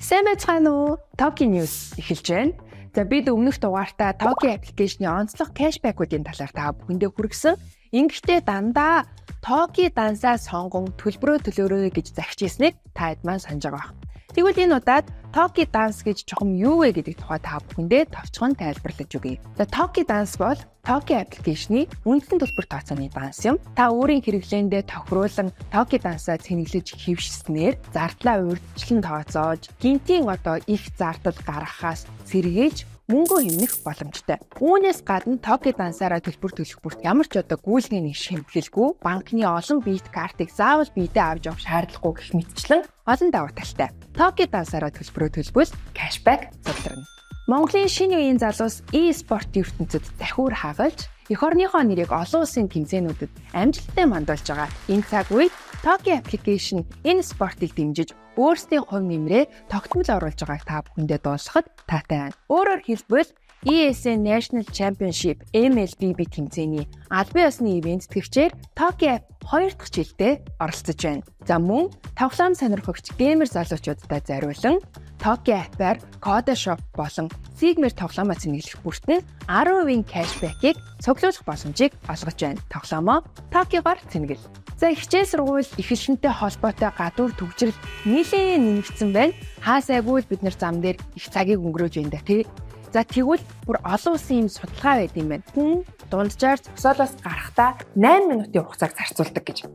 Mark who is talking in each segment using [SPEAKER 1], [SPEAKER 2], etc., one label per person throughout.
[SPEAKER 1] Сайн байцгаана уу? Toki News эхэлж байна. За бид өмнөх дугаартаа Toki аппликейшны онцлог кэшбэкүүдийн талаар та бүхэндээ хүргэсэн. Ингэхдээ дандаа Toki дансаа сонгон төлбөрөө төлөөрэй гэж захижсэнийг та хэд маань санаж байгаа. Тэгвэл энэ удаад Toki Dance гэж чухам юу вэ гэдэг тухай та бүхэндээ товчхон тайлбарлаж өгье. За Toki Dance бол Toki аппликейшны үндсэн төлбөр тооцооны данс юм. Та өөрийн хэрэглээндээ тохируулан Toki Dance-аа цэнэглэж хэвшснээр зардлаа урьдчилан тооцоож, гинтийн их зардал гаргахаас сэргийлж мөнгө хэмнэх боломжтой. Үүнээс гадна Toki Dance-аараа төлбөр төлөх бүрт ямар ч гүйцэтгэний шимтгэлгүй банкны олон биет картыг заавал биедээ авч явах шаардлагагүй гэх мэтчлэн олон давуу талтай. Toki Dance-аараа төлбөрөө төлбөл кэшбэк цугларна. Монголын шинэ үеийн залуус e-спорт ертөнцид дахиур хагалж, эх орныхоо нэрийг олон улсын тэмцээнүүдэд амжилттай мандуулж байгаа. Энэ цаг үед Toki аппликейшн энэ спортыг дэмжиж өөрсдийн хувь нэмрээ тогтмол оруулж байгааг та бүхэндээ дуусгахад таатай байна. Өөрөөр хэлбэл ESN National Championship MLBB тэмцээний албан ёсны ивент тэтгэгчээр Toki app 2 дахь жилдээ оролцож байна. За мөн тоглоом сонирхогч геймер залуучуудтай зориулан Toki app-аар Code Shop болон Sigmar тоглоомоо цэнэглэх бүртэн 10% кэшбэкийг цуглуулах боломжийг олгож байна. Тоглоомоо Toki-гаар цэнэгэл. За хичээл сургууль эхлэлтэнтэй холбоотой гадуур төвчрөл нэлээд нэмэгдсэн байна. Хаасайгүй бид нар зам дээр их цагийг өнгөрөөж байна да тий. За тэгвэл бүр олон улсын юм судалгаа байд юм байна. Хүн дунджаар зогсоолоос гарахдаа 8 минутын хугацааг зарцуулдаг гэж.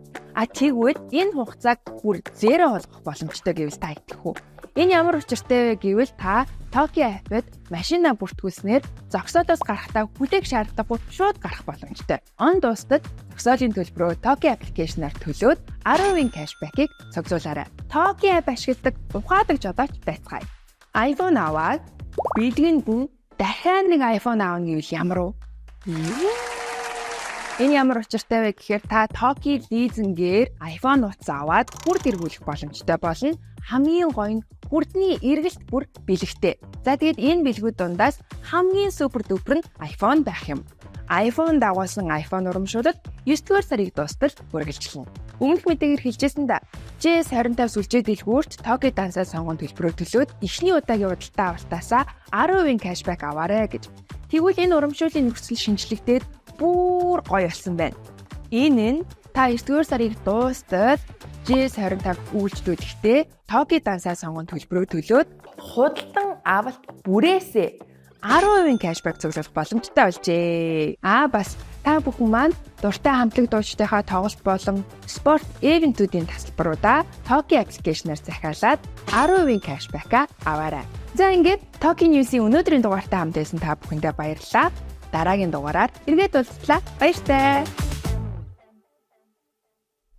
[SPEAKER 1] Тэгвэл энэ хугацааг бүр 0 болгох боломжтой гэвэл та итгэх үү? Энэ ямар учиртай вэ гэвэл та Toki app-д машина бүртгүүлснээр зогсоолоос гарахдаа хүлээх шаардлагагүй шууд гарах боломжтой. Он дуустал зогсоолын төлбөрөө Toki аппликейшнаар төлөөд 10% кэшбэкийг цуглуулаарай. Toki app ашигладаг ухаадаг жолооч байцгаая. iPhone аваад бидэгэнд нь дахиад нэг iPhone аавна гэвэл ямар вэ? Энэ ямар учиртай вэ гэхээр та Toki лизингээр iPhone утас аваад хүрд эргүүлэх боломжтой болно. Хамгийн гоё нь хүрдний эргэлт бүр бэлэгтэй. За тэгээд энэ бэлгүүд дундаас хамгийн супер дүпэр нь iPhone байх юм. iPhone дагуулсан iPhone урамшуулалт 9-р сарыг дуустал үргэлжлэнэ. Өмнөх мэдээгээр хэлжсэн да. JS25 сүлжээ дэлгүүрт Toki Dance-аа сонгон төлбөрөө төлөөд эхний удаагийн худалдаа авалтаасаа 10% кэшбэк аваарай гэж. Тэгвэл энэ урамшууллын нөхцөл шинжлэхдээ бүр гоё болсон байна. Энэ нь та 9-р сарыг дуустал JS25 үйлчлүүлэхдээ Toki Dance-аа сонгон төлбөрөө төлөөд худалдан авалт бүрээсээ 10% кэшбэк цуглуулах боломжтой болжээ. Бас та бүхэн маань дуртай хамтлаг дуучдынхаа тоглолт болон спорт ивентүүдийн тасалбаруудаа Toki аппликейшнаар захиалаад 10% кэшбэкаа аваарай. За ингээд Toki News-ийн өнөөдрийн дугаартай хамт байсан та бүхэндээ баярлалаа. Дараагийн дугаараар эргээд уулзлаа. Баяртай.